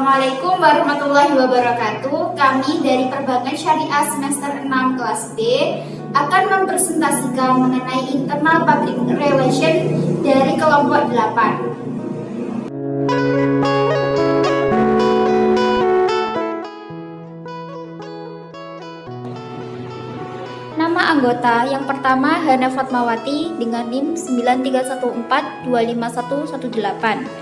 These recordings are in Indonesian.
Assalamualaikum warahmatullahi wabarakatuh. Kami dari Perbankan Syariah semester 6 kelas B akan mempresentasikan mengenai internal public relation dari kelompok 8. Nama anggota yang pertama Hana Fatmawati dengan NIM 931425118.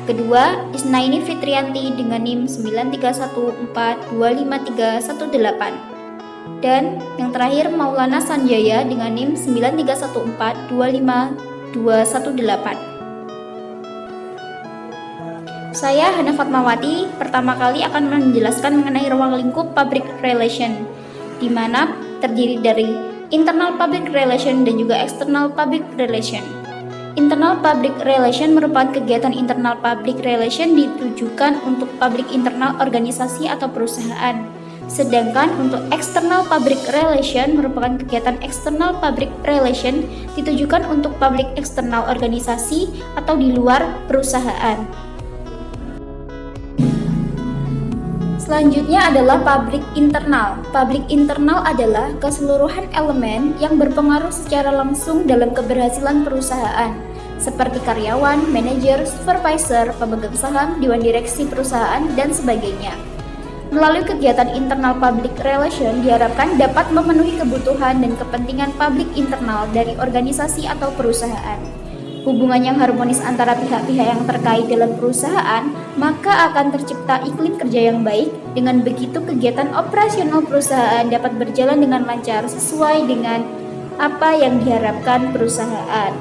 Kedua, Isnaini Fitrianti dengan NIM 931425318. Dan yang terakhir Maulana Sanjaya dengan NIM 9314258. Saya Hana Fatmawati pertama kali akan menjelaskan mengenai ruang lingkup public relation, di mana terdiri dari internal public relation dan juga external public relation. Internal public relation merupakan kegiatan internal public relation ditujukan untuk publik internal organisasi atau perusahaan. Sedangkan untuk external public relation merupakan kegiatan external public relation ditujukan untuk publik eksternal organisasi atau di luar perusahaan. Selanjutnya adalah public internal. Public internal adalah keseluruhan elemen yang berpengaruh secara langsung dalam keberhasilan perusahaan, seperti karyawan, manajer, supervisor, pemegang saham, dewan direksi perusahaan, dan sebagainya. Melalui kegiatan internal public relation diharapkan dapat memenuhi kebutuhan dan kepentingan publik internal dari organisasi atau perusahaan. Hubungan yang harmonis antara pihak-pihak yang terkait dalam perusahaan, maka akan tercipta iklim kerja yang baik. Dengan begitu, kegiatan operasional perusahaan dapat berjalan dengan lancar sesuai dengan apa yang diharapkan perusahaan.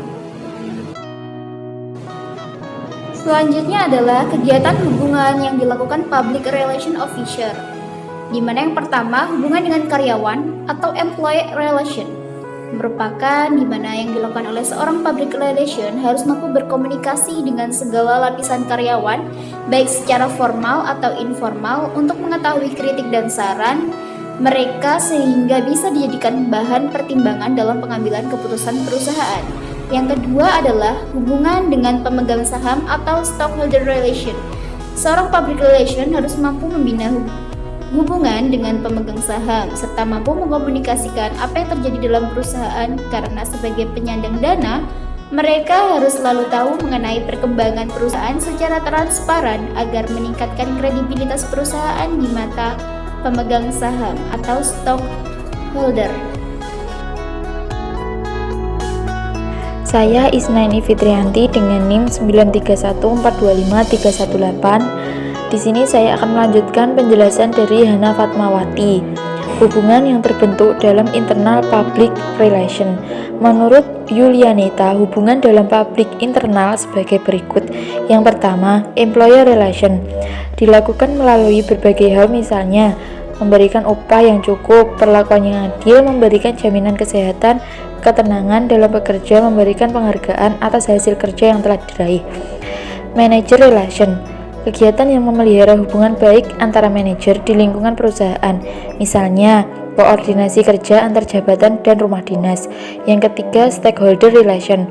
Selanjutnya adalah kegiatan hubungan yang dilakukan public relation officer, di mana yang pertama hubungan dengan karyawan atau employee relation. Merupakan di mana yang dilakukan oleh seorang public relation harus mampu berkomunikasi dengan segala lapisan karyawan, baik secara formal atau informal, untuk mengetahui kritik dan saran mereka sehingga bisa dijadikan bahan pertimbangan dalam pengambilan keputusan perusahaan. Yang kedua adalah hubungan dengan pemegang saham atau stockholder relation. Seorang public relation harus mampu membina hubungan dengan pemegang saham, serta mampu mengkomunikasikan apa yang terjadi dalam perusahaan, karena sebagai penyandang dana, mereka harus selalu tahu mengenai perkembangan perusahaan secara transparan agar meningkatkan kredibilitas perusahaan di mata pemegang saham atau stockholder. Saya Isnaini Fitrianti dengan NIM 931425318. Di sini saya akan melanjutkan penjelasan dari Hana Fatmawati. Hubungan yang terbentuk dalam internal public relation. Menurut Yulianita, hubungan dalam public internal sebagai berikut. Yang pertama, employer relation. Dilakukan melalui berbagai hal, misalnya memberikan upah yang cukup, perlakuan yang adil, memberikan jaminan kesehatan, ketenangan dalam bekerja, memberikan penghargaan atas hasil kerja yang telah diraih. Manager relation. Kegiatan yang memelihara hubungan baik antara manajer di lingkungan perusahaan, misalnya koordinasi kerja antar jabatan dan rumah dinas. Yang ketiga, stakeholder relation.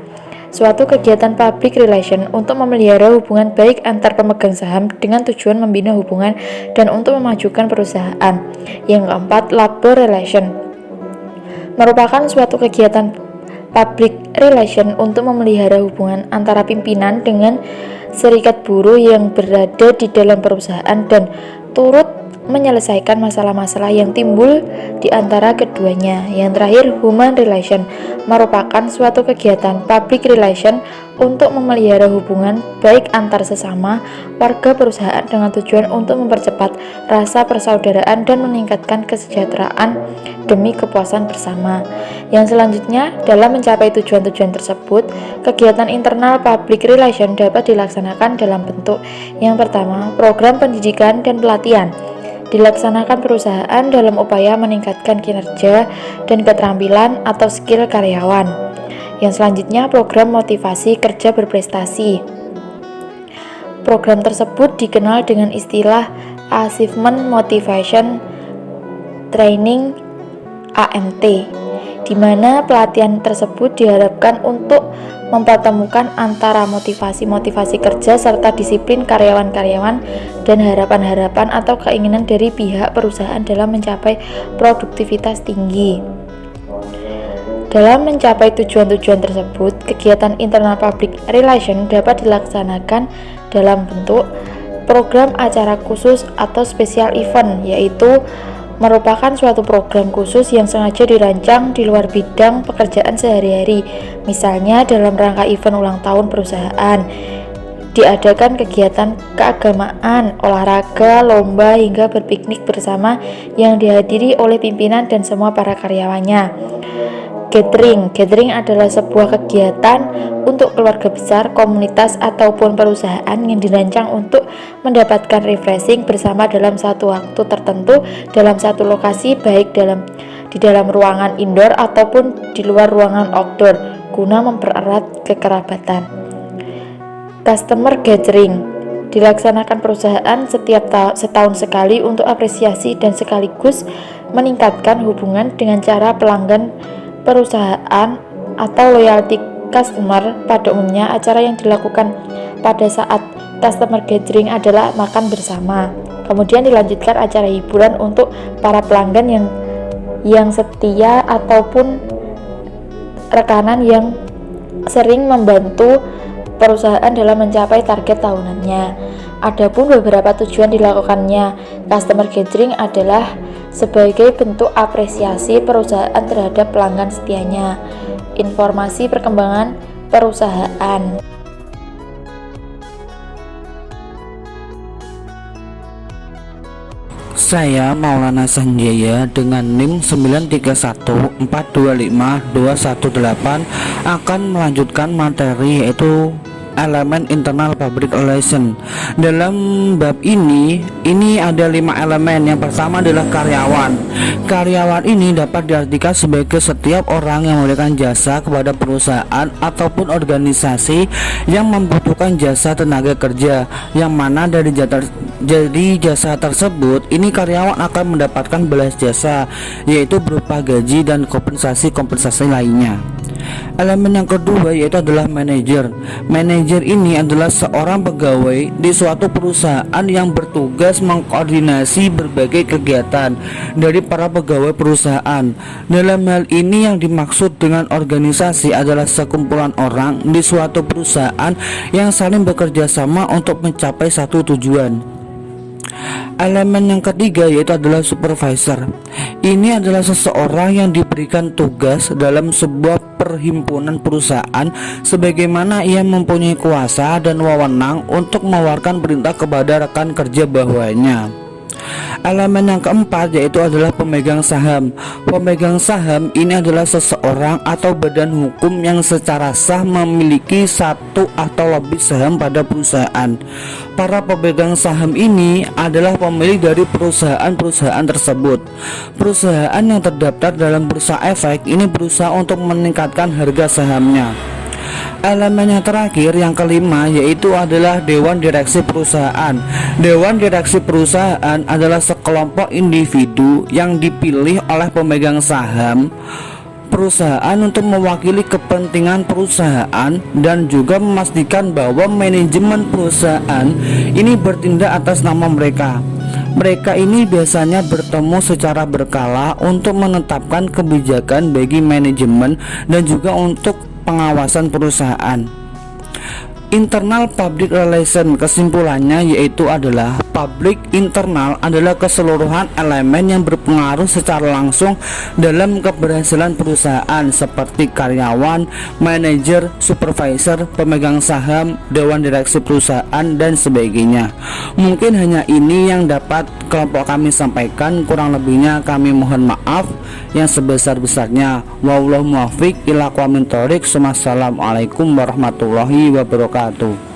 Suatu kegiatan public relation untuk memelihara hubungan baik antar pemegang saham dengan tujuan membina hubungan dan untuk memajukan perusahaan. Yang keempat, labor relation. Merupakan suatu kegiatan public relation untuk memelihara hubungan antara pimpinan dengan serikat buruh yang berada di dalam perusahaan dan turut menyelesaikan masalah-masalah yang timbul di antara keduanya. Yang terakhir, human relation merupakan suatu kegiatan public relation untuk memelihara hubungan baik antar sesama warga perusahaan dengan tujuan untuk mempercepat rasa persaudaraan dan meningkatkan kesejahteraan demi kepuasan bersama. Yang selanjutnya, dalam mencapai tujuan-tujuan tersebut, kegiatan internal public relation dapat dilaksanakan dalam bentuk yang pertama, program pendidikan dan pelatihan. Dilaksanakan perusahaan dalam upaya meningkatkan kinerja dan keterampilan atau skill karyawan. Yang selanjutnya, program motivasi kerja berprestasi. Program tersebut dikenal dengan istilah Achievement Motivation Training (AMT). di mana pelatihan tersebut diharapkan untuk mempertemukan antara motivasi-motivasi kerja serta disiplin karyawan-karyawan dan harapan-harapan atau keinginan dari pihak perusahaan dalam mencapai produktivitas tinggi. Dalam mencapai tujuan-tujuan tersebut, kegiatan internal public relation dapat dilaksanakan dalam bentuk program acara khusus atau special event, yaitu merupakan suatu program khusus yang sengaja dirancang di luar bidang pekerjaan sehari-hari. Misalnya dalam rangka event ulang tahun perusahaan, diadakan kegiatan keagamaan, olahraga, lomba, hingga berpiknik bersama yang dihadiri oleh pimpinan dan semua para karyawannya. Gathering adalah sebuah kegiatan untuk keluarga besar, komunitas, ataupun perusahaan yang dirancang untuk mendapatkan refreshing bersama dalam satu waktu tertentu dalam satu lokasi, baik di dalam ruangan indoor ataupun di luar ruangan outdoor, guna mempererat kekerabatan. Customer gathering dilaksanakan perusahaan setiap setahun sekali untuk apresiasi dan sekaligus meningkatkan hubungan dengan cara pelanggan perusahaan atau loyalty customer. Pada umumnya, acara yang dilakukan pada saat customer gathering adalah makan bersama. Kemudian dilanjutkan acara hiburan untuk para pelanggan yang setia ataupun rekanan yang sering membantu perusahaan dalam mencapai target tahunannya. Adapun beberapa tujuan dilakukannya customer gathering adalah sebagai bentuk apresiasi perusahaan terhadap pelanggan setianya, informasi perkembangan perusahaan. Saya Maulana Sanjaya dengan NIM 931425218 akan melanjutkan materi yaitu elemen internal public relation. Dalam bab ini ada 5 elemen. Yang pertama adalah karyawan. Karyawan ini dapat diartikan sebagai setiap orang yang memberikan jasa kepada perusahaan ataupun organisasi yang membutuhkan jasa tenaga kerja, yang mana dari jasa tersebut ini karyawan akan mendapatkan balas jasa, yaitu berupa gaji dan kompensasi lainnya. Elemen yang kedua yaitu adalah manajer. Manajer ini adalah seorang pegawai di suatu perusahaan yang bertugas mengkoordinasi berbagai kegiatan dari para pegawai perusahaan. Dalam hal ini yang dimaksud dengan organisasi adalah sekumpulan orang di suatu perusahaan yang saling bekerja sama untuk mencapai satu tujuan. Elemen yang ketiga yaitu adalah supervisor. Ini adalah seseorang yang diberikan tugas dalam sebuah perhimpunan perusahaan, sebagaimana ia mempunyai kuasa dan wewenang untuk mengeluarkan perintah kepada rekan kerja bawahnya. Elemen yang keempat yaitu adalah pemegang saham. Pemegang saham ini adalah seseorang atau badan hukum yang secara sah memiliki satu atau lebih saham pada perusahaan. Para pemegang saham ini adalah pemilik dari perusahaan-perusahaan tersebut. Perusahaan yang terdaftar dalam Bursa Efek ini berusaha untuk meningkatkan harga sahamnya. Elemen yang terakhir, yang kelima, yaitu adalah Dewan Direksi Perusahaan. Dewan Direksi Perusahaan adalah sekelompok individu yang dipilih oleh pemegang saham perusahaan untuk mewakili kepentingan perusahaan dan juga memastikan bahwa manajemen perusahaan ini bertindak atas nama mereka. Mereka ini biasanya bertemu secara berkala untuk menetapkan kebijakan bagi manajemen dan juga untuk pengawasan perusahaan. Internal public relation, kesimpulannya yaitu adalah public internal adalah keseluruhan elemen yang berpengaruh secara langsung dalam keberhasilan perusahaan seperti karyawan, manajer, supervisor, pemegang saham, dewan direksi perusahaan, dan sebagainya. Mungkin hanya ini yang dapat kelompok kami sampaikan, kurang lebihnya kami mohon maaf yang sebesar-besarnya. Wallahu muwaffiq ila aqwamit thoriq. Wassalamualaikum warahmatullahi wabarakatuh.